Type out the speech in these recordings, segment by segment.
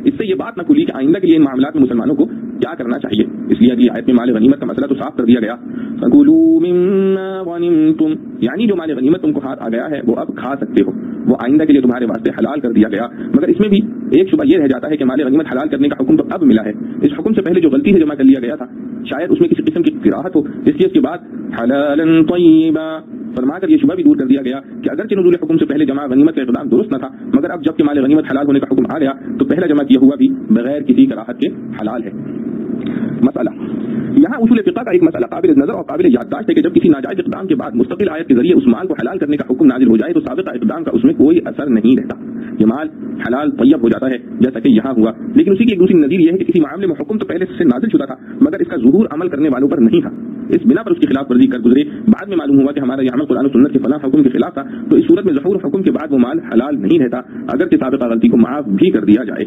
اس سے یہ بات نہ کھلی کہ آئندہ کے لیے ان معاملات میں مسلمانوں کو کیا کرنا چاہیے. اس لیے اگلی آیت میں مال غنیمت کا مسئلہ تو صاف کر دیا گیا. فَكُلُوا مِمَّا غَنِمْتُمْ, یعنی جو مال غنیمت تم کو ہاتھ آ گیا ہے وہ اب کھا سکتے ہو, وہ آئندہ کے لیے تمہارے واسطے حلال کر دیا گیا. مگر اس میں بھی ایک شبہ یہ رہ جاتا ہے کہ مال غنیمت حلال کرنے کا حکم تو اب ملا ہے, اس حکم سے پہلے جو غلطی سے جمع کر لیا گیا تھا شاید اس میں کسی قسم کی قراءت ہو, اس لیے اس کے بعد حلالا طیبا فرما کر یہ شبہ بھی دور کر دیا گیا کہ اگرچہ نزول حکم سے پہلے جمع غنیمت کا اقدام درست نہ تھا, مگر اب جب کہ مال غنیمت حلال ہونے کا حکم آ گیا تو پہلا جمع کیا ہوا بھی بغیر کسی کراہت کے حلال ہے. مسئلہ یہاں اصول فقہ کا ایک مسئلہ قابل نظر اور قابل یادداشت ہے کہ جب کسی ناجائز اقدام کے بعد مستقل آیت کے ذریعے اس مال کو حلال کرنے کا حکم نازل ہو جائے تو سابقہ اقدام کا اس میں کوئی اثر نہیں رہتا, یہ مال حلال طیب ہو جاتا ہے جیسا کہ یہاں ہوا. لیکن اسی کی ایک دوسری نظیر یہ ہے کہ کسی معاملے میں حکم تو پہلے سے نازل شدہ تھا مگر اس کا ظہور عمل کرنے والوں پر نہیں تھا, اس بنا پر اس کی خلاف ورزی کر گزرے. بعد میں معلوم ہوا کہ ہمارا یہ عمل قرآن و سنت کے فلاں حکم کے خلاف تھا, تو اس صورت میں ظہور حکم کے بعد وہ مال حلال نہیں رہتا اگرچہ سابقہ غلطی کو معاف بھی کر دیا جائے.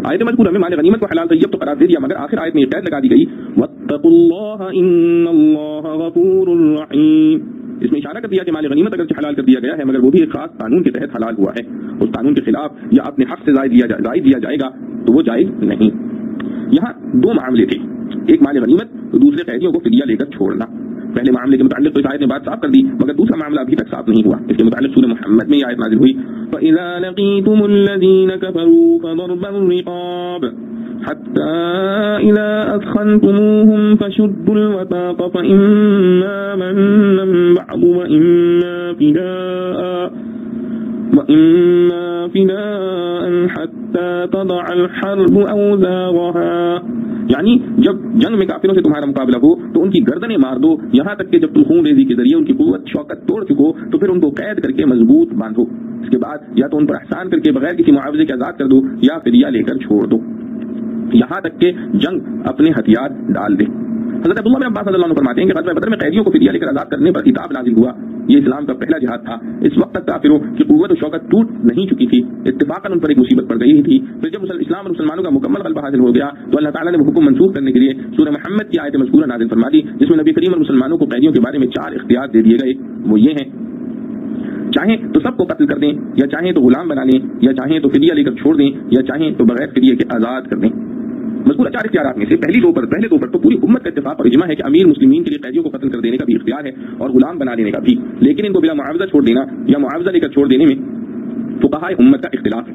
آیت مذکورہ میں مال غنیمت کو حلال طیب تو قرار دے دیا, مگر آخر آیت میں یہ قید لگا دی گئی واتقوا اللہ ان اللہ غفور رحیم. اس میں اشارہ کر دیا کہ مال غنیمت اگرچہ حلال کر دیا گیا ہے مگر وہ بھی ایک خاص قانون کے تحت حلال ہوا ہے, اس قانون کے خلاف یا اپنے حق سے زائد دیا جائے گا تو وہ جائز نہیں. یہاں دو معاملے تھے, ایک مال غنیمت تو دوسرے قیدیوں کو فدیہ لے کر چھوڑنا. پہلے معاملے کے متعلق تو اس آیت نے بات صاف کر دی مگر دوسرا معاملہ ابھی تک صاف نہیں ہوا. اس کے متعلق سورہ محمد میں یہ آیت نازل ہوئی فَإِذَا لَقِيتُمُ الَّذِينَ كَفَرُوا فَضَرْبَ الرِّقَابِ حَتَّى إِذَا أَثْخَنْتُمُوهُمْ فَشُدُّوا الْوَثَاقَ فَإِمَّا مَنًّا بَعْدُ وَإِمَّا فِدَاءً حَتَّى تَضَعَ الْحَرْبُ أَوْزَارَهَا, یعنی جب جنگ میں کافروں سے تمہارا مقابلہ ہو تو ان کی گردنیں مار دو یہاں تک کہ جب تم خون ریزی کے ذریعے ان کی قوت شوکت توڑ چکو تو پھر ان کو قید کر کے مضبوط باندھو. اس کے بعد یا تو ان پر احسان کر کے بغیر کسی معاوضے کے آزاد کر دو یا فدیہ لے کر چھوڑ دو یہاں تک کہ جنگ اپنے ہتھیار ڈال دے. حضرت عبداللہ بن عباس رضی اللہ عنہ فرماتے ہیں کہ غزوہ بدر میں قیدیوں کو فدیہ لے کر آزاد کرنے پر خطاب نازل ہوا. یہ اسلام کا پہلا جہاد تھا, اس وقت تک کافروں کی قوت و شوکت ٹوٹ نہیں چکی تھی, اتفاقاً ان پر ایک مصیبت پڑ گئی تھی. پھر جب اسلام اور مسلمانوں کا مکمل غلبہ حاصل ہو گیا تو اللہ تعالیٰ نے وہ حکم منسوخ کرنے کے لیے سورہ محمد کی آیت مذکورہ نازل فرما دی, جس میں نبی کریم اور مسلمانوں کو قیدیوں کے بارے میں 4 اختیار دے دیے گئے. وہ یہ ہیں, چاہیں تو سب کو قتل کر دیں, یا چاہیں تو غلام بنا لیں, یا چاہیں تو فدیہ لے کر چھوڑ دیں, یا چاہیں تو بغیر فدیہ کے آزاد کر دیں. مذکورہ 4 اختیارات میں سے پہلے طور پر تو پوری امت کا اتفاق اور اجماع ہے کہ امیر مسلمین کے لیے قیدیوں کو قتل کر دینے کا بھی اختیار ہے اور غلام بنا لینے کا بھی, لیکن ان کو بلا معاوضہ چھوڑ دینا یا معاوضہ لے کر چھوڑ دینے میں فقہاء امت کا اختلاف ہے.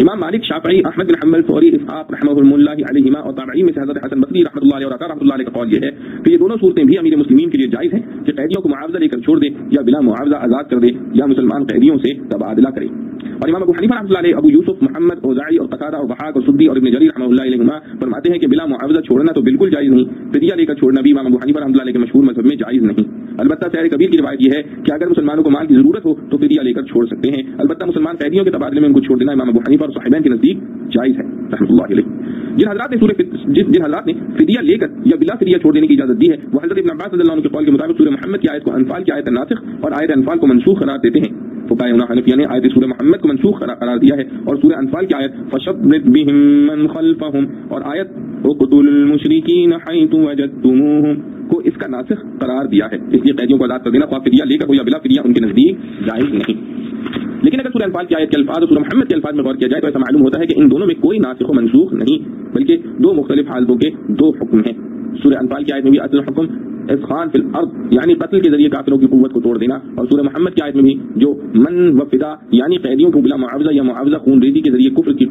امام مالک, شافعی, احمد بن حنبل, ثوری, اسحاق رحمہ اللہ علیہما اور تابعین میں سے حضرت حسن بصری رحمۃ اللہ علیہ اور عطا رحمۃ اللہ علیہ کا قول یہ ہے کہ یہ دونوں صورتیں بھی امیر مسلمین کے لیے جائز ہیں کہ قیدیوں کو معاوضہ لے کر چھوڑ دے یا بلا معاوضہ آزاد کر دے یا مسلمان قیدیوں سے تبادلہ کرے. اور امام ابو حنیفہ رحمۃ اللہ علیہ, ابو یوسف, محمد, اوزاعی اور قتادہ اور ضحاک اور سدی اور ابن جریر رحمہ اللہ علیہما فرماتے ہیں کہ بلا معاوضہ چھوڑنا تو بالکل جائز نہیں, فدیہ لے کر چھوڑنا بھی امام ابو حنیفہ رحمۃ اللہ علیہ کے مشہور مذہب میں جائز نہیں. البتہ سیر کبیر کی روایت یہ ہے کہ اگر مسلمانوں کو مال کی ضرورت ہو تو فدیہ لے کر چھوڑ سکتے ہیں. البتہ مسلمان قیدیوں کے تبادلے میں ان کو چھوڑ دینا امام ابو حنیفہ اور صاحبین کے نزدیک جائز ہے رحمۃ اللہ علیہ. جن حضرات نے فدیہ لے کر یا بلا فدیہ چھوڑ دینے کی اجازت دی ہے وہ حضرت ابن عباس رضی اللہ عنہ کے قول کے مطابق سورہ محمد کی آیت کو انفال کی آیت ناسخ اور آیت انفال کو منسوخ قرار دیتے ہیں. فقہاء حنفیہ نے آیت سورہ محمد کو منسوخ قرار دیا ہے اور سورہ انفال کی آیت فشبت بهم من خلفهم اور آیت اقتلوا المشرکین حیث وجدتموہم کو اس کا ناسخ قرار دیا ہے. اس لیے قیدیوں کو آزاد کر دینا خواہ فدیہ لے کر ہو یا بلا فدیہ ان کے نزدیک جائز نہیں. لیکن اگر سورہ انفال کی آیت کے الفاظ اور سورہ محمد کے الفاظ میں غور کیا جائے تو ایسا معلوم ہوتا ہے کہ ان دونوں میں کوئی ناسخ و منسوخ نہیں بلکہ 2 مختلف حالتوں کے 2 حکم ہیں. سورہ انفال کی آیت میں بھی اصل حکم اسخان فی الارض یعنی قتل کے ذریعے کافروں کی قوت کو توڑ دینا, اور سورہ محمد کی آیت میں بھی جو من و فدا یعنی قیدیوں کو بلا معاوضہ یا معاوضہ خون ریزی کے ذریعے کفر کی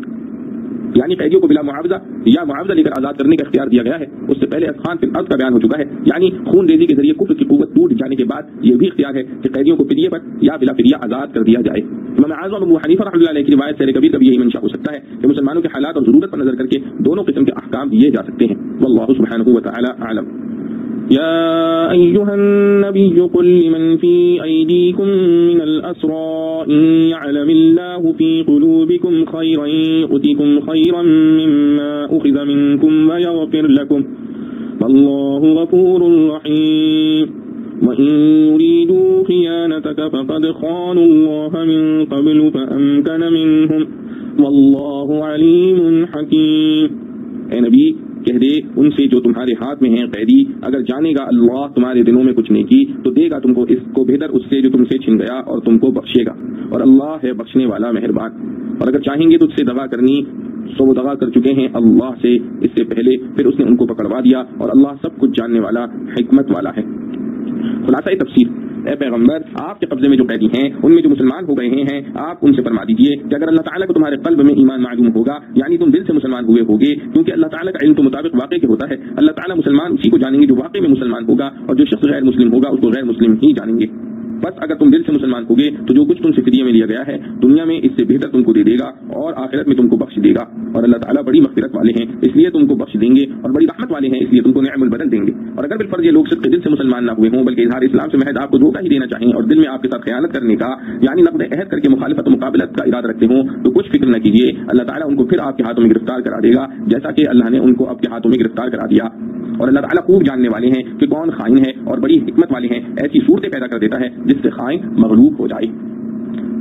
یعنی قیدیوں کو بلا معاوضہ یا معاوضہ لے کر آزاد کرنے کا اختیار دیا گیا ہے. اس سے پہلے اسخان فی الارض کا بیان ہو چکا ہے, یعنی خون ریزی کے ذریعے کفر کی قوت ٹوٹ جانے کے بعد یہ بھی اختیار ہے کہ قیدیوں کو فدیہ پر یا بلا فدیہ آزاد کر دیا جائے. امام اعظم ابو حنیفہ رحمۃ اللہ علیہ کی روایت سے کبیر کبھی یہی منشا ہو سکتا ہے کہ مسلمانوں کے حالات اور ضرورت پر نظر کر کے دونوں قسم کے احکام دیے جا سکتے ہیں. واللہ سبحانہ وتعالی اعلم. يا أيها النبي قل لمن في أيديكم من الأسرى إن يعلم الله في قلوبكم خيرا يؤتكم خيرا مما أخذ منكم ويغفر لكم والله غفور رحيم وإن يريدوا خيانتك فقد خانوا الله من قبل فأمكن منهم والله عليم حكيم. اے نبی کہہ دے ان سے جو تمہارے ہاتھ میں ہیں قیدی، اگر جانے گا اللہ تمہارے دلوں میں کچھ نیکی تو دے گا تم کو اس کو بہتر اس سے جو تم سے چھن گیا، اور تم کو بخشے گا، اور اللہ ہے بخشنے والا مہربان۔ اور اگر چاہیں گے تجھ سے دغا کرنی تو وہ دغا کر چکے ہیں اللہ سے اس سے پہلے، پھر اس نے ان کو پکڑوا دیا، اور اللہ سب کچھ جاننے والا حکمت والا ہے۔ خلاصہ تفسیر، اے پیغمبر آپ کے قبضے میں جو قیدی ہیں ان میں جو مسلمان ہو گئے ہیں آپ ان سے فرما دیجئے کہ اگر اللہ تعالیٰ کو تمہارے قلب میں ایمان معلوم ہوگا، یعنی تم دل سے مسلمان ہوئے ہوگے، کیونکہ اللہ تعالیٰ کا علم کے مطابق واقع کے ہوتا ہے، اللہ تعالیٰ مسلمان اسی کو جانیں گے جو واقع میں مسلمان ہوگا، اور جو شخص غیر مسلم ہوگا اس کو غیر مسلم ہی جانیں گے۔ بس اگر تم دل سے مسلمان ہوگے تو جو کچھ تم سے فدیے میں لیا گیا ہے دنیا میں اس سے بہتر تم کو دے دے گا، اور آخرت میں تم کو بخش دے گا، اور اللہ تعالیٰ بڑی مغفرت والے ہیں اس لیے تم کو بخش دیں گے، اور بڑی رحمت والے ہیں اس لیے تم کو نعم البدل دیں گے۔ اور اگر بالفرض یہ لوگ صدق دل سے مسلمان نہ ہوئے ہوں بلکہ اظہار اسلام سے محض آپ کو دھوکہ ہی دینا چاہیں اور دل میں آپ کے ساتھ خیانت کرنے کا یعنی نقد عہد کر کے مخالفت و مقابلت کا ارادہ رکھتے ہوں تو کچھ فکر نہ کیجیے، اللہ تعالیٰ ان کو پھر آپ کے ہاتھوں میں گرفتار کرا دے گا جیسا کہ اللہ نے ان کو آپ کے ہاتھوں میں گرفتار کرا دیا۔ اور اللہ تعالیٰ خوب جاننے والے ہیں کہ کون خائن ہے، اور بڑی حکمت والے ہیں، ایسی صورتیں پیدا کر دیتا ہے جس سے خائن مغلوب ہو جائے۔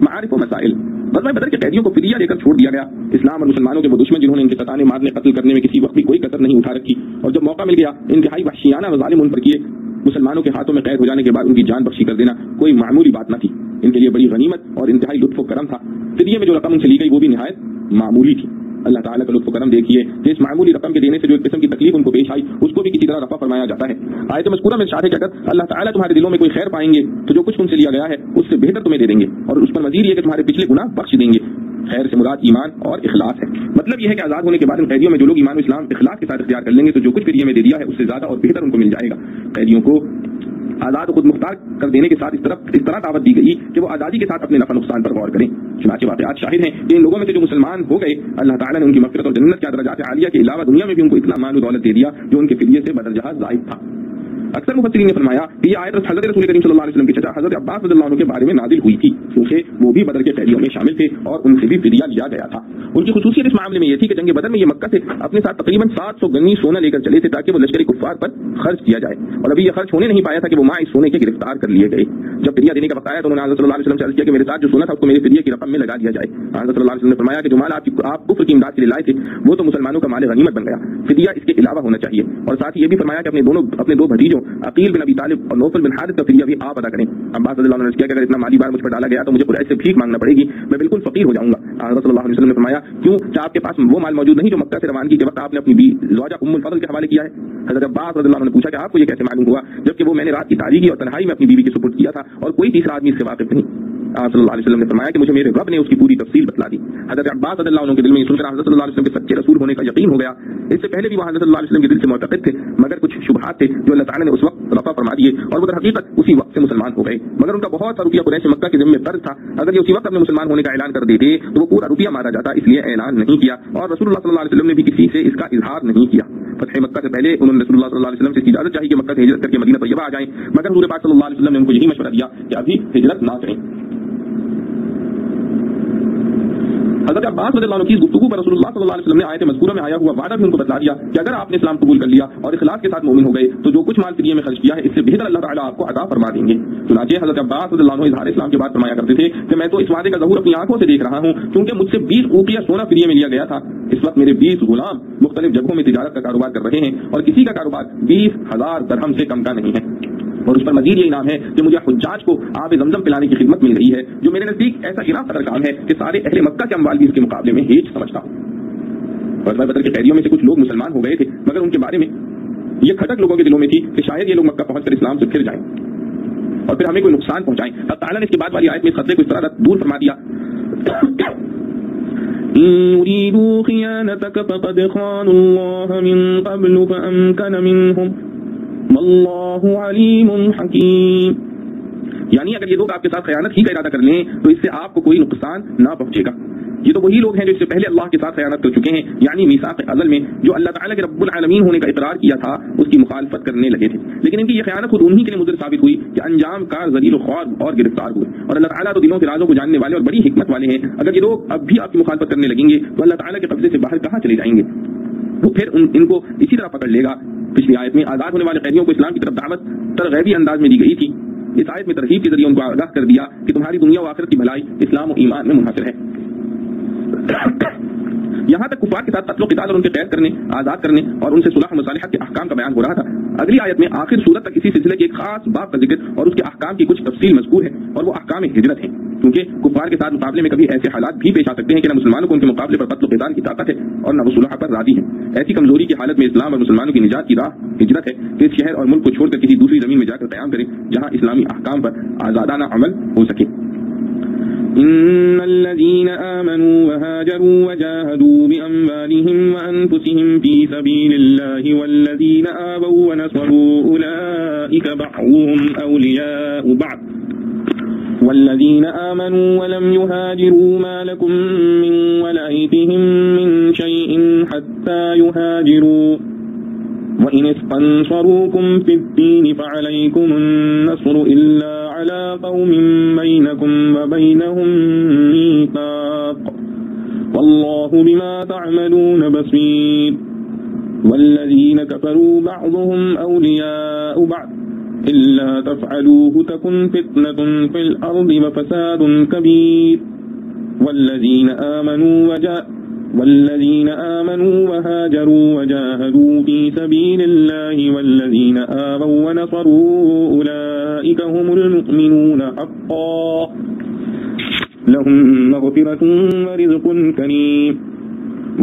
معارف و مسائل، غزوہ بدر کے قیدیوں کو فدیہ دے کر چھوڑ دیا گیا۔ اسلام اور مسلمانوں کے وہ دشمن جنہوں نے ان کے ستانے مارنے قتل کرنے میں کسی وقت بھی کوئی کسر نہیں اٹھا رکھی، اور جب موقع مل گیا انتہائی وحشیانہ و ظالم ان پر کیے۔ مسلمانوں کے ہاتھوں میں قید ہو جانے کے بعد ان کی جان بخشی کر دینا کوئی معمولی بات نہ تھی، ان کے لیے بڑی غنیمت اور انتہائی لطف و کرم تھا۔ فدیے میں جو رقم ان سے لی گئی وہ بھی نہایت معمولی تھی۔ اللہ تعالیٰ کا لطف و کرم دیکھیے کہ اس معمولی رقم کے دینے سے جو ایک قسم کی تکلیف ان کو پیش آئی اس کو بھی کسی طرح رفع فرمایا جاتا ہے۔ آیت مذکورہ میں ارشاد ہے کہ اگر اللہ تعالیٰ تمہارے دلوں میں کوئی خیر پائیں گے تو جو کچھ تم سے لیا گیا ہے اس سے بہتر تمہیں دے دیں گے، اور اس پر مزید یہ کہ تمہارے پچھلے گناہ بخش دیں گے۔ خیر سے مراد ایمان اور اخلاص ہے، مطلب یہ ہے کہ آزاد ہونے کے بعد ان قیدیوں میں جو لوگ ایمان و اسلام اخلاص کے ساتھ اختیار کر لیں گے تو جو کچھ فدیے میں دے دیا ہے اس سے زیادہ اور بہتر ان کو مل جائے گا۔ قیدیوں کو آزاد و خود مختار کر دینے کے ساتھ اس طرح دعوت دی گئی کہ وہ آزادی کے ساتھ اپنے نفع نقصان پر غور کریں۔ چنانچہ واقعات شاہد ہیں کہ ان لوگوں میں سے جو مسلمان ہو گئے اللہ تعالیٰ نے ان کی مغفرت اور جنت کے درجات عالیہ کے علاوہ دنیا میں بھی ان کو اتنا مال و دولت دے دیا جو ان کے فدیے سے بدرجہ زائد تھا۔ اکثر مفسرین نے فرمایا کہ یہ آیت حضرت رسول کریم صلی اللہ علیہ وسلم کے چچا حضرت عباس رضی اللہ عنہ کے بارے میں نازل ہوئی تھی، کیونکہ وہ بھی بدر کے قیدیوں میں شامل تھے اور ان سے بھی فدیہ لیا گیا تھا۔ ان کی خصوصیت اس معاملے میں یہ تھی کہ جنگ بدر میں یہ مکہ سے اپنے ساتھ تقریباً 700 گنی سونا لے کر چلے تھے تاکہ وہ لشکری کفار پر خرچ کیا جائے، اور ابھی یہ خرچ ہونے نہیں پایا تھا کہ وہ ماں اس سونے کے گرفتار کر لیے گئے۔ جب فدیہ دینے کا وقت آیا تو انہوں نے حضرت صلی اللہ علیہ وسلم سے عرض کیا کہ میرے ساتھ جو سونا تھا اس کو میرے فدیے کی رقم میں لگا دیا جائے۔ حضرت صلی اللہ علیہ وسلم نے فرمایا کہ جو مال آپ کفر کی امداد کے لیے لائے تھے وہ تو مسلمانوں کا مال غنیمت بن گیا، فدیہ اس کے علاوہ ہونا چاہیے، اور ساتھ ہی یہ بھی فرمایا کہ اپنے دو بھتیجوں عقیل بن ابی طالب اور نوفل بن حارث کا فدیہ بھی آپ ادا کریں۔ عباس رضی اللہ عنہ نے کیا کہ اگر اتنا مالی بار مجھ پر ڈالا گیا تو مجھے قریش سے بھیک مانگنا پڑے گی، میں بالکل فقیر ہو جاؤں گا۔ حضرت صلی اللہ علیہ وسلم نے فرمایا کیوں، کیا آپ کے پاس وہ مال موجود نہیں جو مکہ سے روانگی کے وقت آپ نے اپنی زوجہ ام الفضل کے حوالے کیا ہے؟ حضرت عباس رضی اللہ عنہ نے پوچھا کہ آپ کو یہ کیسے معلوم ہوا جبکہ وہ میں نے رات کی تاریکی اور تنہائی میں اپنی بیوی کے سپرد کیا تھا اور کوئی تیسرا آدمی اس سے واقف نہیں؟ آپ صلی اللہ علیہ وسلم نے فرمایا کہ مجھے میرے رب نے اس کی پوری تفصیل بتلا دی۔ حضرت عباس رضی اللہ عنہ کے دل میں یہ سن کر حضرت صلی اللہ علیہ وسلم کے سچے رسول ہونے کا یقین ہو گیا۔ اس سے پہلے بھی وہ حضرت صلی اللہ علیہ وسلم کے دل سے معتقد تھے مگر کچھ شبہات تھے جو اللہ تعالیٰ نے اس وقت رفع فرما دیے اور وہ در حقیقت اسی وقت سے مسلمان ہو گئے، مگر ان کا بہت سا روپیہ قریش مکہ کے ذمہ قرض تھا۔ اگر یہ اسی وقت اپنے مسلمان ہونے کا اعلان کر دیتے تو وہ پورا روپیہ مارا جاتا، اس لیے اعلان نہیں کیا، اور رسول اللہ صلی اللہ علیہ وسلم نے بھی کسی سے اس کا اظہار نہیں کیا۔ فتح مکہ سے پہلے انہوں نے رسول اللہ صلی اللہ علیہ وسلم سے اجازت چاہی کہ مکہ سے ہجرت کر کے مدینہ طیبہ آ جائیں، مگر حضور پاک صلی اللہ علیہ وسلم نے ان کو یہی مشورہ دیا کہ ابھی ہجرت نہ کریں۔ حضرت عباس رضی اللہ عنہ کی گفتگو پر رسول اللہ صلی اللہ علیہ وسلم نے آیت مذکورہ میں آیا ہوا وعدہ بھی ان کو بتلا دیا کہ اگر آپ نے اسلام قبول کر لیا اور اخلاص کے ساتھ مومن ہو گئے تو جو کچھ مال فدیے میں خرچ کیا ہے اس سے بہتر اللہ تعالیٰ آپ کو عطا فرما دیں گے۔ چنانچہ حضرت عباس رضی اللہ عنہ اظہار اسلام کے بعد فرمایا کرتے تھے کہ میں تو اس وعدے کا ظہور اپنی آنکھوں سے دیکھ رہا ہوں کیونکہ مجھ سے 20 اوقیہ سونا فدیے میں لیا گیا تھا۔ اس وقت میرے 20 غلام مختلف جگہوں میں تجارت کا کاروبار کر رہے ہیں اور کسی کا کاروبار 20,000 درہم سے کم کا نہیں ہے، اور اس پر مزید یہ انعام ہے کہ مجھے حجاج کو آب زمزم پلانے کی خدمت مل رہی ہے جو میرے نزدیک ایسا گراں قدر کام ہے کہ سارے اہل مکہ کے اموال بھی اس کے مقابلے میں ہیچ سمجھتا ہوں۔ غزوہ بدر کے قیدیوں میں سے کچھ لوگ مسلمان ہو گئے تھے مگر ان کے بارے میں یہ کھٹک لوگوں کے دلوں میں تھی کہ شاید یہ لوگ مکہ پہنچ کر اسلام سے پھر جائیں اور پھر ہمیں کوئی نقصان پہنچائیں۔ اللہ تعالیٰ نے اس کے بعد والی آیت میں اس خطرے کو اس طرح دور فرما دیا يريدوا خيانتك فقد خانوا الله من قبل فأمكن منهم والله عليم حكيم، یعنی اگر یہ لوگ آپ کے ساتھ خیانت ہی کا ارادہ کر لیں تو اس سے آپ کو کوئی نقصان نہ پہنچے گا۔ یہ تو وہی لوگ ہیں جو اس سے پہلے اللہ کے ساتھ خیانت کر چکے ہیں، یعنی میثاق ازل میں جو اللہ تعالیٰ کے رب العالمین ہونے کا اقرار کیا تھا اس کی مخالفت کرنے لگے تھے، لیکن ان کی یہ خیانت خود انہی کے لیے مضر ثابت ہوئی کہ انجام کار ذلیل و خوار اور گرفتار ہوئے، اور اللہ تعالیٰ تو دلوں کے رازوں کو جاننے والے اور بڑی حکمت والے ہیں۔ اگر یہ لوگ اب بھی آپ کی مخالفت کرنے لگیں گے تو اللہ تعالیٰ کے قبضے سے باہر کہاں چلے جائیں گے؟ وہ پھر ان کو اسی طرح پکڑ لے گا۔ پچھلی آیت میں آزاد ہونے والے قیدیوں کو اسلام کی طرف دعوت ترغیبی انداز میں دی گئی تھی، اس آیت میں ترغیب کے ذریعے ان کو آگاہ کر دیا کہ تمہاری دنیا و آخرت کی بھلائی اسلام و ایمان میں منحصر ہے۔ یہاں تک کفار کے ساتھ قتل و قتال اور ان کے قید کرنے، آزاد کرنے اور ان سے صلح و مصالحت کے احکام کا بیان ہو رہا تھا۔ اگلی آیت میں آخر سورت تک اسی سلسلے کے ایک خاص باب کا ذکر اور اس کے احکام کی کچھ تفصیل مذکور ہے، اور وہ احکام ہجرت ہیں، کیونکہ کفار کے ساتھ مقابلے میں کبھی ایسے حالات بھی پیش آ سکتے ہیں کہ نہ مسلمانوں کو ان کے مقابلے پر قتل و قتال کی طاقت ہے اور نہ وہ صلح پر راضی ہیں۔ ایسی کمزوری کی حالت میں اسلام اور مسلمانوں کی نجات کی راہ ہجرت ہے کہ اس شہر اور ملک کو چھوڑ کر کسی دوسری زمین میں جا کر قیام کریں جہاں اسلامی احکام پر آزادانہ عمل ہو سکے۔ ان الذين آمنوا وهاجروا وجاهدوا بأموالهم وأنفسهم في سبيل الله والذين آووا ونصروا أولئك بعضهم أولياء بعض والذين آمنوا ولم يهاجروا ما لكم من ولايتهم من شيء حتى يهاجروا وإن استنصروكم في الدين فعليكم النصر إلا على قوم بينكم وبينهم ميثاق والله بما تعملون بصير والذين كفروا بعضهم أولياء بعض إلا تفعلوه تكن فتنة في الأرض وفساد كبير والذين آمنوا وهاجروا وجاهدوا في سبيل الله والذين آووا ونصروا أولئك هم المؤمنون حقا لهم مغفرة ورزق كريم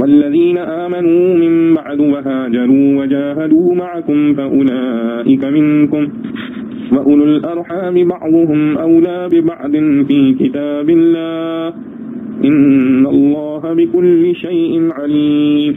والذين آمنوا من بعد وهاجروا وجاهدوا معكم فأولئك منكم وأولو الأرحام بعضهم أولى ببعض في كتاب الله ان اللہ بکل شیء علیم۔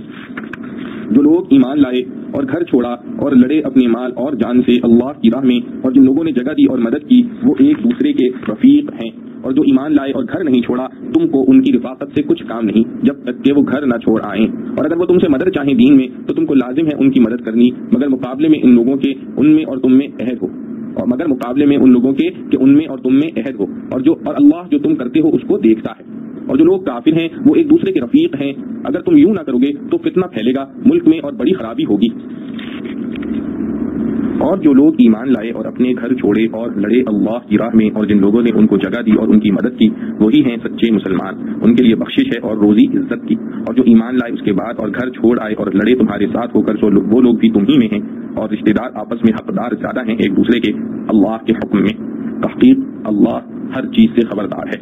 جو لوگ ایمان لائے اور گھر چھوڑا اور لڑے اپنے مال اور جان سے اللہ کی راہ میں، اور جن لوگوں نے جگہ دی اور مدد کی وہ ایک دوسرے کے رفیق ہیں، اور جو ایمان لائے اور گھر نہیں چھوڑا تم کو ان کی رفاقت سے کچھ کام نہیں جب تک کہ وہ گھر نہ چھوڑ آئیں، اور اگر وہ تم سے مدد چاہیں دین میں تو تم کو لازم ہے ان کی مدد کرنی، مگر مقابلے میں ان لوگوں کے ان میں اور تم میں عہد ہو، اور مگر مقابلے میں ان لوگوں کے کہ ان میں اور تم میں عہد ہو، اور اللہ جو تم کرتے ہو اس کو دیکھتا ہے، اور جو لوگ کافر ہیں وہ ایک دوسرے کے رفیق ہیں، اگر تم یوں نہ کرو گے تو فتنہ پھیلے گا ملک میں اور بڑی خرابی ہوگی۔ اور جو لوگ ایمان لائے اور اپنے گھر چھوڑے اور لڑے اللہ کی راہ میں، اور جن لوگوں نے ان کو جگہ دی اور ان کی مدد کی وہی ہیں سچے مسلمان، ان کے لیے بخشش ہے اور روزی عزت کی۔ اور جو ایمان لائے اس کے بعد اور گھر چھوڑ آئے اور لڑے تمہارے ساتھ ہو کر وہ لوگ بھی تم ہی میں ہیں، اور رشتہ دار آپس میں حقدار زیادہ ہیں ایک دوسرے کے اللہ کے حکم میں، تحقیق اللہ ہر چیز سے خبردار ہے۔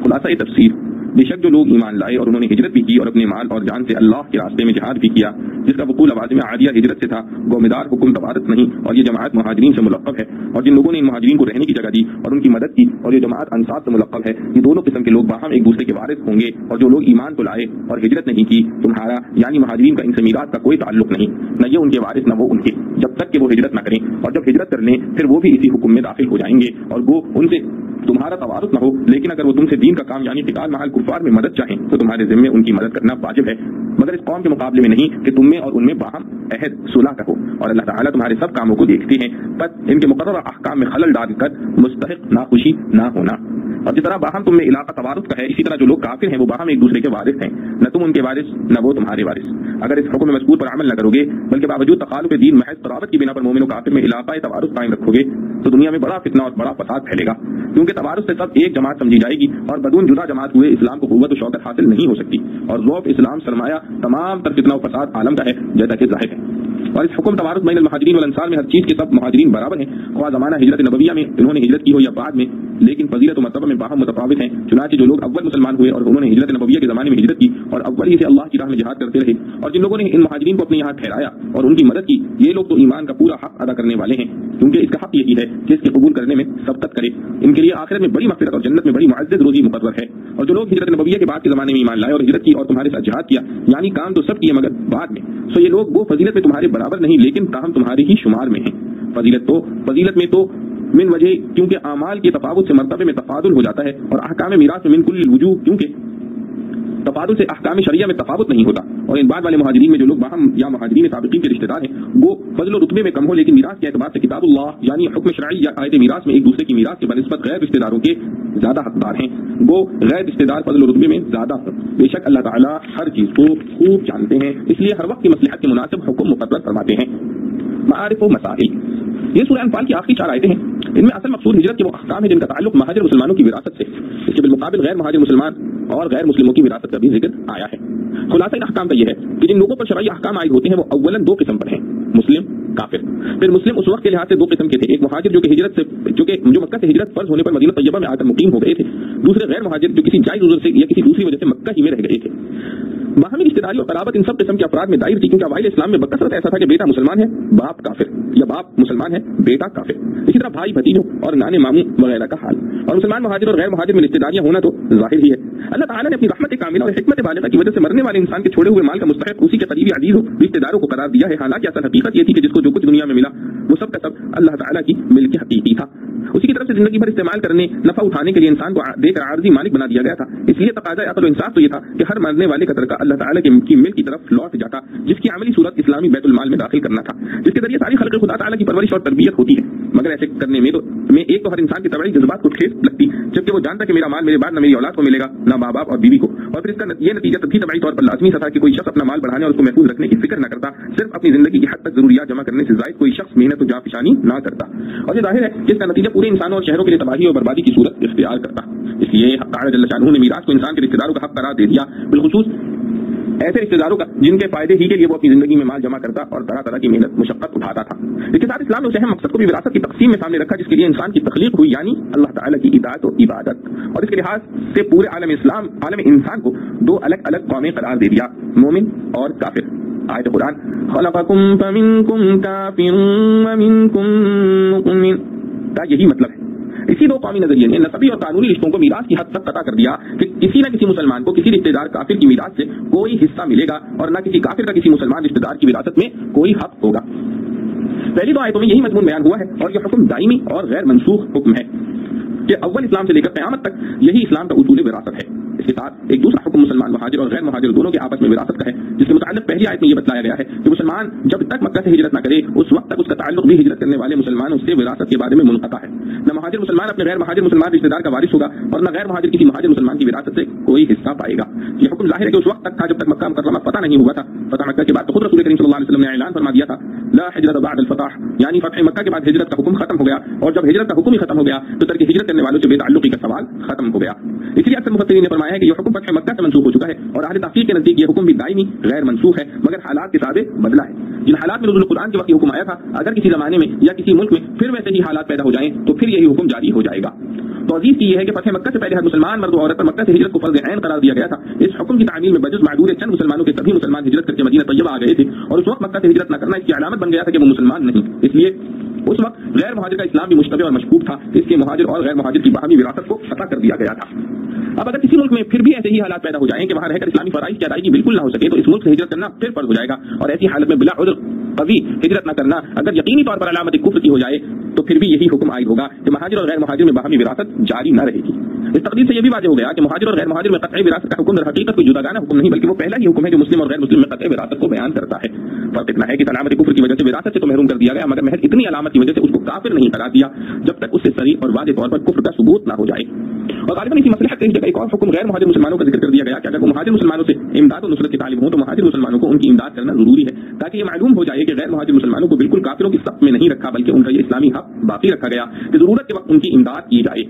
خلاصہ تفسیر، بے شک جو لوگ ایمان لائے اور انہوں نے ہجرت بھی کی اور اپنے مال اور جان سے اللہ کے راستے میں جہاد بھی کیا، جس کا وقوع لوازم عادیہ ہجرت سے تھا، گومدار حکم توارث نہیں، اور یہ جماعت مہاجرین سے ملقب ہے، اور جن لوگوں نے ان مہاجرین کو رہنے کی جگہ دی اور ان کی مدد کی، اور یہ جماعت انصار سے ملقب ہے، یہ دونوں قسم کے لوگ باہم ایک دوسرے کے وارث ہوں گے۔ اور جو لوگ ایمان تو لائے اور ہجرت نہیں کی، تمہارا یعنی مہاجرین کا ان سے میراث کا کوئی تعلق نہیں، نہ یہ ان کے وارث نہ وہ ان کے، جب تک کہ وہ ہجرت نہ کریں، اور جب ہجرت کر لیں پھر وہ بھی اسی حکم میں داخل ہو جائیں گے، اور وہ ان سے تمہارا توارث نہ ہو، لیکن اگر وہ تم سے دین کا کام یعنی قتال مع الکفار میں مدد چاہیں تو تمہارے ذمے ان کی مدد کرنا واجب ہے، مگر اس قوم کے مقابلے میں نہیں کہ تم میں اور ان میں باہم عہد صلح کا ہو، اور اللہ تعالیٰ تمہارے سب کاموں کو دیکھتے ہیں، بس ان کے مقررہ احکام میں خلل ڈال کر مستحق ناخوشی نہ ہونا۔ اور جس طرح باہم تم میں علاقہ توارث کا ہے، اسی طرح جو لوگ کافر ہیں وہ باہم ایک دوسرے کے وارث ہیں، نہ تم ان کے وارث نہ وہ تمہارے وارث۔ اگر اس حکم مذکور پر عمل نہ کرو گے بلکہ باوجود تخالف دین محض قرابت کی بنا پر مومن و کافر میں علاقہ توارث قائم رکھو گے تو دنیا میں بڑا فتنہ اور بڑا فساد پھیلے گا، کیونکہ توارث سے سب ایک جماعت سمجھی جائے گی، اور بدون جدا جماعت ہوئے اسلام کو قوت و شوکت حاصل نہیں ہو سکتی، اور ذوق اسلام سرمایہ تمام تر فتنہ و فساد عالم کا ہے جیسا کہ ظاہر ہے۔ اور اس حکم توارث بین المہاجرین والانصار میں ہر چیز کے سب مہاجرین برابر ہیں، خواہ زمانہ ہجرت نبویہ میں انہوں نے ہجرت کی ہو یا بعد میں، لیکن فضیلت و مرتبہ میں باہم متفاوت ہیں۔ چنانچہ جو لوگ اول مسلمان ہوئے اور انہوں نے ہجرت نبویہ کے زمانے میں ہجرت کی اور اول ہی سے اللہ کی راہ میں جہاد کرتے رہے، اور جن لوگوں نے ان مہاجرین کو اپنے یہاں ٹھہرایا اور ان کی مدد کی، یہ لوگ تو ایمان کا پورا حق ادا کرنے والے ہیں، کیونکہ اس کا حق یہی ہے کہ اس کے قبول کرنے میں سبقت کرے، ان کے لیے آخرت میں بڑی مغفرت اور جنت میں بڑی معزز روزی مقرر ہے۔ اور جو لوگ ہجرت نبویہ کے بعد کے زمانے میں ایمان لائے اور ہجرت کی اور تمہارے ساتھ جہاد کیا، یعنی کام تو سب کیے مگر بعد میں، سو یہ لوگ وہ فضیلت میں تمہارے برابر نہیں لیکن تاہم تمہارے ہی شمار میں ہیں۔ فضیلت میں تو من وجہ کیونکہ اعمال کے تفاوت سے مرتبے میں تفاضل ہو جاتا ہے، اور احکام میراث میں من کل الوجوہ کیونکہ تفاضل سے احکام شریعہ میں تفاوت نہیں ہوتا۔ اور ان بعد والے مہاجرین میں جو لوگ باہم یا مہاجرین سابقین کے رشتہ دار ہیں وہ فضل و رتبے میں کم ہو، لیکن میراث کے اعتبار سے کتاب اللہ یعنی حکم شرعی یا آیت میراث میں ایک دوسرے کی میراث کے بنسبت غیر رشتہ داروں کے زیادہ حقدار ہیں، وہ غیر رشتہ دار فضل و رتبے میں زیادہ ہوں۔ بے شک اللہ تعالیٰ ہر چیز کو خوب جانتے ہیں، اس لیے ہر وقت کی مصلحت کے مناسب حکم مقرر فرماتے ہیں۔ معارف و مسائل، یہ سورہ انفال کی آخری 4 آیتیں ہیں، ان میں اصل مقصود ہجرت کے وہ احکام ہیں جن کا تعلق مہاجر مسلمانوں کی وراثت سے، اس کے بالمقابل غیر مہاجر مسلمان اور غیر مسلموں کی وراثت کا بھی ذکر آیا ہے۔ خلاصہ ان احکام کا یہ ہے کہ جن لوگوں پر شرعی احکام عائد ہوتے ہیں وہ اولاً دو قسم پر ہیں، مسلم، کافر۔ پھر مسلم اس وقت کے لحاظ سے دو قسم کے تھے، ایک مہاجر جو مکہ سے ہجرت فرض ہونے پر مدینہ طیبہ میں آ کر مقیم ہو گئے تھے، دوسرے غیر مہاجر جو کسی جائز عذر سے یا کسی دوسری وجہ سے مکہ ہی میں رہ گئے تھے۔ باہمی رشتہ داری اور قرابت ان سب قسم کے افراد میں دائر تھی، کیونکہ اوائل اسلام میں بکثرت ایسا تھا کہ بیٹا مسلمان ہے باپ کافر، یا باپ مسلمان ہے بیٹا کافر، اسی طرح بھائی بھتیجوں اور نانے ماموں وغیرہ کا حال۔ اور مسلمان مہاجر اور غیر مہاجر میں رشتہ داریاں ہونا تو ظاہر ہی ہے۔ اللہ تعالیٰ نے اپنی رحمت کاملہ اور حکمت بالغہ کی وجہ سے مرنے والے انسان کے چھوڑے ہوئے مال کا مستحق اسی کے قریبی عزیز و رشتہ داروں کو قرار دیا ہے، حالانکہ اصل حقیقت یہ تھی کہ جس کو جو کچھ دنیا میں ملا وہ سب کا سب اللہ تعالیٰ کی ملک حقیقی تھا، اسی کی طرف سے زندگی بھر استعمال کرنے نفع اٹھانے کے لیے انسان کو دے کر عارضی مالک بنا دیا گیا تھا۔ اس لیے تقاضا عقل و انصاف تو یہ تھا کہ ہر مرنے والے کا ترکہ اللہ تعالیٰ کی ملک کی طرف لوٹ جاتا، جس کی عملی صورت اسلامی بیت المال میں داخل کرنا تھا، جس کے ذریعے ساری خلق خدا تعالیٰ کی پرورش اور تربیت ہوتی ہے۔ مگر ایسے کرنے میں ایک تو ہر انسان کی طبعی جذبات کو ٹھیس لگتی، جبکہ وہ جانتا کہ میرا مال میرے بعد نہ میری اولاد کو ملے گا نہ ماں باپ اور بیوی کو، اور پھر اس کا یہ نتیجہ تب بھی طبعی طور پر لازمی تھا کہ کوئی شخص اپنا مال بڑھانے اور اس کو محفوظ رکھنے کی فکر نہ کرتا، صرف اپنی زندگی کی حد تک ضروریات جمع کرنے سے زائد کوئی شخص محنت و جانفشانی نہ کرتا، اور یہ ظاہر ہے کہ اس کا نتیجہ پورے انسانوں اور شہروں کے لیے تباہی اور بربادی کی صورت اختیار کرتا۔ اس لیے حق تعالی جل شانہ نے میراث کو انسان کے رشتہ داروں کا حق قرار دے دیا، بالخصوص ایسے رشتہ داروں کا جن کے فائدے ہی کے لیے وہ اپنی زندگی میں مال جمع کرتا اور طرح طرح کی محنت مشقت اٹھاتا تھا۔ اس کے ساتھ اسلام نے اس اہم مقصد کو بھی وراثت کی تقسیم میں سامنے رکھا جس کے لیے انسان کی تخلیق ہوئی، یعنی اللہ تعالیٰ کی اطاعت و عبادت، اور اس کے لحاظ سے پورے عالم انسان کو دو الگ الگ قومیں قرار دے دیا، مومن اور کافر۔ آیت قرآن خلقکم فمنکم کافر ومنکم مؤمن کا یہی مطلب ہے۔ اسی دو قومی نظریے نے نسبی اور قانونی رشتوں کو میراث کی حد تک قطع کر دیا کہ کسی نہ کسی مسلمان کو کسی رشتہ دار کافر کی میراث سے کوئی حصہ ملے گا، اور نہ کسی کافر کا کسی مسلمان رشتہ دار کی وراثت میں کوئی حق ہوگا۔ پہلی دو آیتوں میں یہی مضمون بیان ہوا ہے، اور یہ حکم دائمی اور غیر منسوخ حکم ہے کہ اول اسلام سے لے کر قیامت تک یہی اسلام کا اصول وراثت ہے۔ اس کے ساتھ ایک دوسرا حکم مسلمان مہاجر اور غیر مہاجر دونوں کے آپس میں وراثت کا ہے، جس کے متعلق پہلی آیت میں یہ بتلایا گیا ہے کہ مسلمان جب تک مکہ سے ہجرت نہ کرے اس وقت تک اس کا تعلق بھی ہجرت کرنے والے مسلمانوں سے وراثت کے بارے میں منقطع ہے۔ نہ مہاجر مسلمان اپنے غیر مہاجر مسلمان رشتہ دار کا وارث ہوگا، اور نہ غیر مہاجر کسی مہاجر مسلمان کی وراثت سے کوئی حصہ پائے گا۔ یہ حکم ظاہر ہے کہ اس وقت تک تھا جب تک مکہ مکرمہ فتح نہیں ہوا تھا۔ فتح مکہ کے بعد تو خود رسول کریم صلی اللہ علیہ وسلم نے اعلان فرما دیا تھا لا ہجرت بعد الفتح، یعنی فتح مکہ کے بعد ہجرت کا حکم ختم ہو گیا، اور جب ہجرت کا حکم ہی ختم ہو گیا تو ترک ہجرت کرنے والوں سے بے تعلقی کا سوال ختم ہو گیا۔ اس لیے اکثر مفسرین نے فرمایا ہے کہ یہ حکم فتح مکہ سے منسوخ ہو چکا ہے، اور اہل تحقیق کے نزدیک یہ حکم بھی دائمی غیر منسوخ ہے، مگر حالات کے تابع بدلا ہے۔ جن حالات میں نزول قرآن کے وقت یہ حکم آیا تھا، اگر کسی زمانے میں یا کسی ملک میں پھر ویسے ہی حالات پیدا ہو جائیں تو پھر یہی حکم جاری ہو جائے گا۔ توضیح کی یہ ہے کہ فتح مکہ سے پہلے ہر مسلمان مرد و عورت پر مکہ سے ہجرت کو فرض عین قرار دیا گیا تھا۔ اس حکم کی تعمیل میں بجز معدود چند مسلمانوں کے سبھی مسلمان ہجرت کر کے مدینہ طیبہ آ گئے تھے، اور اس وقت مکہ سے ہجرت نہ کرنا اس کی علامت بن گیا تھا کہ وہ مسلمان نہیں، اس لیے اس وقت غیر مہاجر کا اسلام بھی مشتبہ اور مشکوک تھا، اس کے مہاجر اور غیر مہاجر کی باہمی وراثت کو قطع کر دیا گیا تھا۔ اب اگر کسی ملک میں پھر بھی ایسے ہی حالات پیدا ہو جائیں کہ وہاں رہ کر اسلامی فرائض کی ادائیگی بالکل نہ ہو سکے تو اس ملک سے ہجرت کرنا پھر فرض ہو جائے گا، اور ایسی حالت میں بلا عذر قوی ہجرت نہ کرنا اگر یقینی طور پر علامت کفر کی ہو جائے تو پھر بھی یہی حکم عائد ہوگا کہ مہاجر اور غیر مہاجر میں باہمی وراثت جاری نہ رہے گی۔ اس تقدیر سے یہ بھی واضح ہو گیا کہ مہاجر اور غیر مہاجر میں قطعی وراثت کا حکم در حقیقت کوئی جداگانہ حکم نہیں، بلکہ وہ پہلا ہی حکم ہے جو مسلم اور غیر مسلم میں قطعی وراثت کو بیان کرتا ہے۔ فرق اتنا ہے کہ علامت کفر کی وجہ سے وراثت سے تو محروم کر دیا گیا، مگر محض اتنی علامت کی وجہ سے اس کو کافر نہیں قرار دیا جب تک اس سے صریح اور واضح طور پر کفر کا ثبوت نہ ہو جائے۔ اور غالباً اسی مسئلے کے جگہ ایک اور حکم غیر مہاجر مسلمانوں کا ذکر کر دیا گیا کہ اگر وہ مہاجر مسلمانوں سے امداد و نصرت کے طالب ہوں تو مہاجر مسلمانوں کو ان کی امداد کرنا ضروری ہے، تاکہ یہ معلوم ہو جائے کہ غیر مہاجر مسلمانوں کو بالکل کافروں کی صف میں نہیں رکھا بلکہ ان کا یہ اسلامی حق باقی رکھا گیا کہ ضرورت کے وقت ان کی امداد کی جائے۔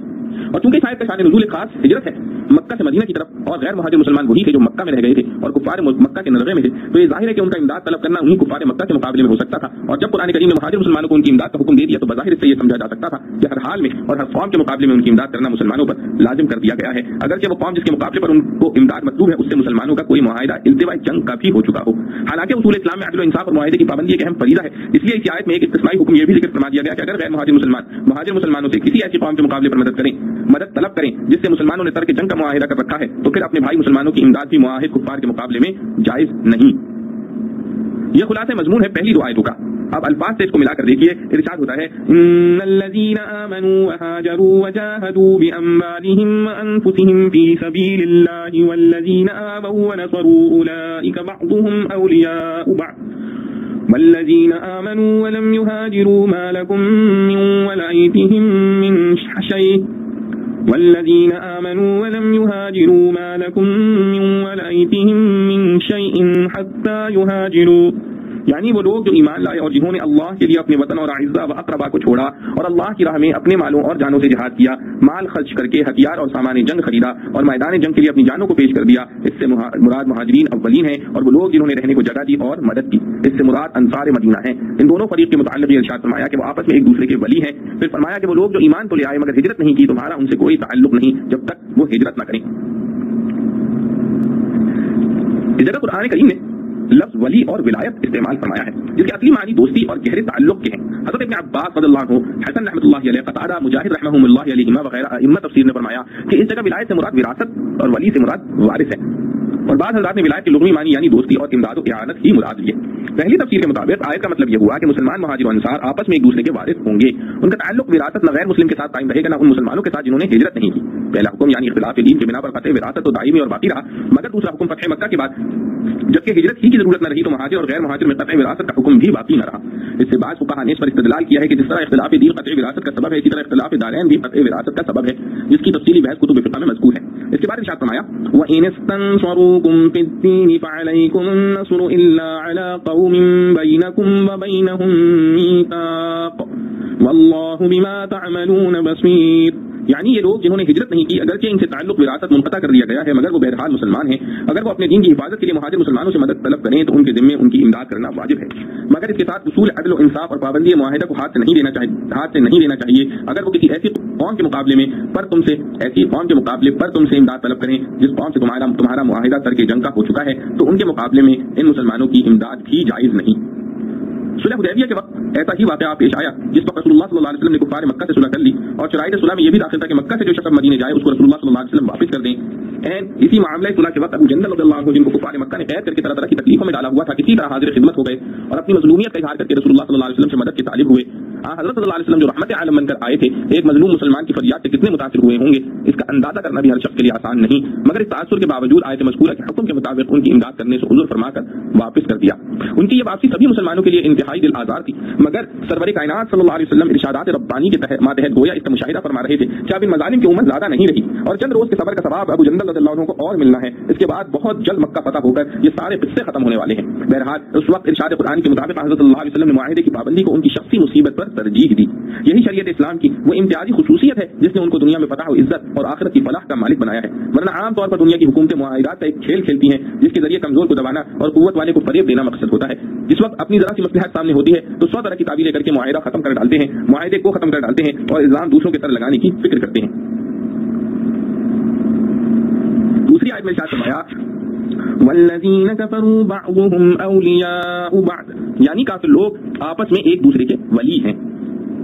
اور چونکہ اس آیت کا شان نزول خاص ہجرت ہے مکہ سے مدینہ کی طرف، اور غیر مہاجر مسلمان وہی تھے جو مکہ میں رہ گئے تھے اور کفار مکہ کے نظرے میں تھے، تو یہ ظاہر ہے کہ ان کا امداد طلب کرنا انہیں کفار مکہ کے مقابلے میں ہو سکتا تھا، اور جب قرآن کریم نے مہاجر مسلمانوں کو ان کی امداد کا حکم دے دیا تو بظاہر اس سے یہ سمجھا جا سکتا تھا کہ ہر حال میں اور ہر قوم کے مقابلے میں ان کی امداد کرنا مسلمانوں پر لازم کر دیا گیا ہے، اگرچہ وہ قوم جس کے مقابلے پر ان کو امداد مطلوب ہے اس سے مسلمانوں کا کوئی معاہدہ التواء جنگ کا بھی ہو چکا ہو۔ حالانکہ اصول اسلام میں عدل و انصاف اور معاہدے کی پابندی ایک اہم فریضہ ہے، اس لیے اس آیت میں ایک استثنائی حکم یہ بھی ذکر فرما دیا گیا کہ اگر غیر مہاجر مسلمانوں سے کسی ایسی قوم کے مقابلے پر مدد طلب کریں جس سے مسلمانوں نے ترک جنگ کا معاہدہ کر رکھا ہے تو پھر اپنے بھائی مسلمانوں کی امداد بھی معاہد کفار کے مقابلے میں جائز نہیں۔ یہ خلاصہ مضمون ہے پہلی دو آیتوں کا۔ اب الفاظ سے اس کو ملا کر دیکھیے، ارشاد ہوتا ہے ان الذين آمنوا وهاجروا وجاهدوا بأموالهم وأنفسهم في سبيل الله والذين آووا ونصروا أولئك بعضهم أولياء بعض والذين آمنوا ولم يهاجروا ما لكم من ولايتهم من شيء والذين آمنوا ولم يهاجروا ما لكم من ولايتهم من شيء حتى يهاجروا یعنی وہ لوگ جو ایمان لائے اور جنہوں نے اللہ کے لیے اپنے وطن اور اعزاء و اقربا کو چھوڑا اور اللہ کی راہ میں اپنے مالوں اور جانوں سے جہاد کیا، مال خرچ کر کے ہتھیار اور سامان جنگ خریدا اور میدان جنگ کے لیے اپنی جانوں کو پیش کر دیا، اس سے مراد مہاجرین اولین ہیں، اور وہ لوگ جنہوں نے رہنے کو جگہ دی اور مدد کی، اس سے مراد انصار مدینہ ہیں۔ ان دونوں فریق کے متعلق ارشاد فرمایا کہ وہ آپس میں ایک دوسرے کے ولی ہیں۔ پھر فرمایا کہ وہ لوگ جو ایمان تو لے آئے مگر ہجرت نہیں کی، تمہارا ان سے کوئی تعلق نہیں جب تک وہ ہجرت نہ کریں۔ اس جگہ قرآن کریم نے لفظ ولی اور ولایت استعمال فرمایا ہے، جس کے اصلی معنی دوستی اور گہرے تعلق کے ہیں۔ حضرت ابن عباس رضی اللہ عنہ، حسن رحمۃ اللہ علیہ، قتادہ، مجاہد رحمہ اللہ علیہما وغیرہ ائمہ تفسیر نے فرمایا کہ اس جگہ ولایت سے مراد وراثت اور ولی سے مراد وارث ہے، اور بعض حضرات نے ولایت کے لغوی معنی یعنی دوستی اور امداد و اعانت ہی مراد لیے۔ پہلی تفسیر کے مطابق آیت کا مطلب یہ ہوا کہ مسلمان مہاجر و انصار آپس میں ایک دوسرے کے وارث ہوں گے، ان کا تعلق وراثت نہ غیر مسلم کے ساتھ قائم رہے گا نہ ان مسلمانوں کے ساتھ جنہوں نے ہجرت نہیں کی۔ پہلا حکم یعنی اختلاف دین کے بنا پر قطع وراثت تو دائمی اور باقی رہا، مگر دوسرا حکم فتح مکہ کے بعد جبکہ ہجرت ہی کی ضرورت نہ رہی تو مہاجر اور غیر مہاجر میں قطع وراثت کا حکم بھی باقی نہ رہا۔ اس سے بعض فقہاء نے اس پر استدلال کیا ہے کہ جس طرح اختلاف دین قطع وراثت کا سبب ہے، اسی طرح اختلاف دارین بھی قطع وراثت کا سبب ہے، جس کی تفصیلی بحث کتب فقہ میں مذکور ہے۔ اس کے بعد ارشاد فرمایا وَإِنِ اسْتَنصَرُوكُمْ فِي الدِّينِ فَعَلَيْكُمُ النَّصْرُ إِلَّا عَلَىٰ قَوْمٍ بَيْنَكُمْ وَبَيْنَهُم مِّيثَاقٌ وَاللَّهُ بِمَا تَعْمَلُونَ بَصِيرٌ۔ یعنی یہ لوگ جنہوں نے ہجرت نہیں کی اگرچہ ان سے تعلق وراثت منقطع کر دیا گیا ہے مگر وہ بہرحال مسلمان ہیں، اگر وہ اپنے دین کی حفاظت کے لیے مہاجر مسلمانوں سے مدد طلب کریں تو ان کے ذمے ان کی امداد کرنا واجب ہے، مگر اس کے ساتھ اصول عدل و انصاف اور پابندی معاہدہ کو ہاتھ سے نہیں دینا چاہیے۔ اگر وہ کسی ایسی قوم کے مقابلے میں پر تم سے امداد طلب کریں جس قوم سے تمہارا معاہدہ ترک جنگ کا ہو چکا ہے تو ان کے مقابلے میں ان مسلمانوں کی امداد بھی جائز نہیں۔ صلح حدیبیہ کے وقت ایسا ہی واقعہ پیش آیا جس وقت رسول اللہ صلی اللہ علیہ وسلم نے کفار مکہ سے صلح کر لی، اور شرائط صلح میں یہ بھی داخل تھا کہ مکہ سے جو شخص مدینے جائے اس کو رسول اللہ صلی اللہ علیہ وسلم واپس کر دیں۔ اسی معاملہ صلح کے وقت ابو جندل رضی اللہ عنہ جن کو کفار مکہ نے قید کر کے طرح طرح کی تکلیفوں میں ڈالا ہوا تھا، کسی طرح حاضر خدمت ہو گئے اور اپنی مظلومیت کا اظہار کر کے رسول اللہ صلی اللہ علیہ وسلم سے مدد کے طالب ہوئے۔ حضرت صلی اللہ علیہ وسلم جو رحمت عالم بن کر آئے تھے ایک مظلوم مسلمان کی فریاد سے کتنے متاثر ہوئے ہوں گے اس کا اندازہ کرنا بھی ہر شخص کے لیے آسان نہیں، مگر اس تاثر کے باوجود آیت مذکورہ کے حکم کے مطابق ان کی امداد کرنے سے عذر فرما کر واپس کر دیا۔ ان کی یہ واپسی سبھی مسلمانوں کے لیے انتہائی دل آزار تھی، مگر سرور کائنات صلی اللہ علیہ وسلم ارشادات ربانی کے ماتحت گویا اس کا مشاہدہ فرما رہے تھے کہ اب ان مظالم کی عمر زیادہ نہیں رہی اور چند روز کے صبر کا ثواب ابو جندل رضی اللہ عنہ کو اور ملنا ہے، اس کے بعد بہت جلد مکہ فتح ہو کر یہ سارے قصے ختم ہونے والے ہیں۔ بہرحال اس وقت ارشاد قرآن کے مطابق حضرت صلی اللہ علیہ وسلم نے معاہدے کی پابندی کو ان کی شخصی مصیبت پر ترجیح دی۔ یہی شریعت اسلام کی وہ امتیازی خصوصیت ہے جس نے ان کو دنیا میں فتح و عزت اور آخرت کی فلاح کا مالک بنایا ہے، ورنہ عام طور پر دنیا کی حکومتیں معاہدات کا ایک کھیل کھیلتی ہیں جس کے ذریعے کمزور کو دبانا اور قوت والے کو فریب دینا مقصد ہوتا ہے۔ جس وقت اپنی ذرا سی مصلحت سامنے ہوتی ہے تو 100 طرح کی تعبیریں کر کے معاہدہ ختم کر ڈالتے ہیں، معاہدے کو ختم کر ڈالتے ہیں اور الزام دوسروں کے سر لگانے کی فکر کرتے ہیں۔ دوسری آیت میں ارشاد فرمایا والذین کفروا بعضهم اولیاء بعض، یعنی کافر لوگ آپس میں ایک دوسرے کے ولی ہیں۔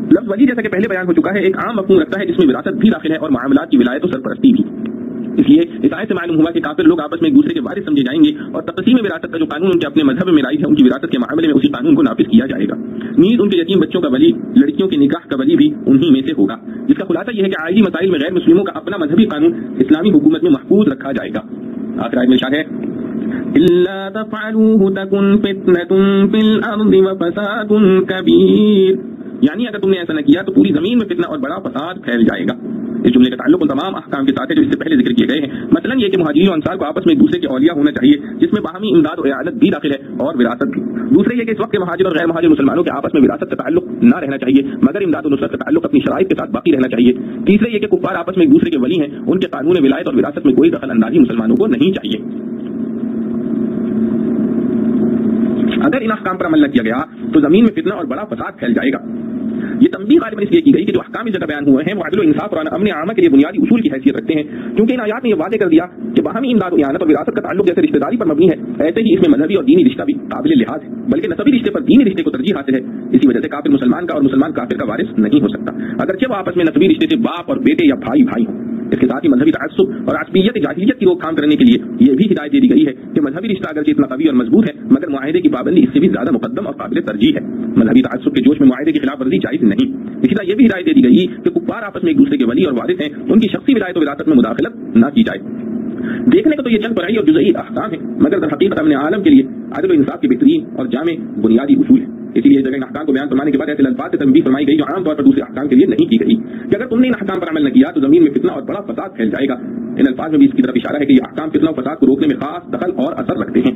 لفظ ولی جیسا کہ پہلے بیان ہو چکا ہے ایک عام مفہوم رکھتا ہے جس میں وراثت بھی داخل ہے اور معاملات کی ولایت و سرپرستی بھی، اس لیے اس آیت سے معلوم ہوا کہ کافر لوگ آپس میں ایک دوسرے کے وارث سمجھے جائیں گے اور تقسیم وراثت کا جو قانون ان کے اپنے مذہب میں رائج ہے ان کی وراثت کے معاملے میں اسی قانون کو نافذ کیا جائے گا۔ نیز ان کے یتیم بچوں کا ولی، لڑکیوں کے نکاح کا ولی بھی انہی میں سے ہوگا، جس کا خلاصہ یہ ہے کہ عائلی مسائل میں غیر مسلموں کا اپنا مذہبی قانون اسلامی حکومت میں محفوظ رکھا جائے گا۔ آخر آیت میں ارشاد ہے الا تفعلوه تكن فتنة في الارض وفساد كبير، یعنی اگر تم نے ایسا نہ کیا تو پوری زمین میں فتنہ اور بڑا فساد پھیل جائے گا۔ اس جملے کا تعلق ان تمام احکام کے ساتھ ہے جو اس سے پہلے ذکر کیے گئے ہیں، مثلا یہ کہ مہاجرین و انصار کو آپس میں ایک دوسرے کے اولیاء ہونا چاہیے جس میں باہمی امداد و اعانت بھی داخل ہے اور وراثت بھی۔ دوسرے یہ کہ اس وقت کے مہاجر اور غیر مہاجر مسلمانوں کے آپس میں وراثت کا تعلق نہ رہنا چاہیے مگر امداد و نصرت کا تعلق اپنی شرائط کے ساتھ باقی رہنا چاہیے۔ تیسرے یہ کہ کفار آپس میں ایک دوسرے کے ولی ہیں، ان کے قانون ولایت اور وراثت میں کوئی دخل اندازی مسلمانوں کو نہیں چاہیے۔ اگر ان احکام پر عمل نہ کیا گیا تو زمین میں فتنہ اور بڑا فساد پھیل جائے گا۔ یہ تنبیہ غالباً اس لیے کی گئی کہ جو احکام اس جگہ بیان ہوئے ہیں وہ عدل و انصاف اور امن عامہ کے لیے بنیادی اصول کی حیثیت رکھتے ہیں، کیونکہ ان آیات نے یہ واضح کر دیا کہ باہمی امداد و اعانت اور وراثت کا تعلق جیسے رشتہ داری پر مبنی ہے ایسے ہی اس میں مذہبی اور دینی رشتہ بھی قابل لحاظ ہے، بلکہ نسبی رشتے پر دینی رشتے کو ترجیح حاصل ہے۔ اسی وجہ سے کافر مسلمان کا اور مسلمان کافر کا وارث نہیں ہو سکتا اگرچہ وہ آپس میں نسبی رشتے سے باپ اور بیٹے یا بھائی ہوں۔ اس کے ساتھ ہی مذہبی تعصب اور عصبیت جاہلیت کی روک تھام کرنے کے لیے یہ بھی ہدایت دے دی گئی ہے کہ مذہبی رشتہ اگرچہ اتنا قوی اور مضبوط ہے مگر معاہدے کی پابندی اس سے بھی زیادہ مقدم اور قابل ترجیح ہے۔ مذہبی تعصب کے جوش میں معاہدے کی خلاف ورزی جائز نہیں۔ اسی طرح یہ بھی ہدایت دے دی گئی کہ کفار آپس میں ایک دوسرے کے ولی اور وارث ہیں، ان کی شخصی ولایت و وراثت میں مداخلت نہ کی جائے۔ دیکھنے کو تو یہ چند فرعی اور جزئی احکام ہیں مگر در حقیقت امن عالم کے لیے عدل و انصاف کی بہترین اور جامع بنیادی اصول ہے۔ اسی لیے اس جگہ ان احکام کو بیان فرمانے کے بعد ایسے الفاظ سے تنبیہ فرمائی گئی جو عام طور پر دوسرے احکام کے لیے نہیں کی گئی کہ اگر تم نے ان احکام پر عمل نہ کیا تو زمین میں فتنہ اور بڑا فساد پھیل جائے گا۔ ان الفاظ میں بھی اس کی طرف اشارہ ہے کہ یہ احکام فتنہ اور فساد کو روکنے میں خاص دخل اور اثر رکھتے ہیں۔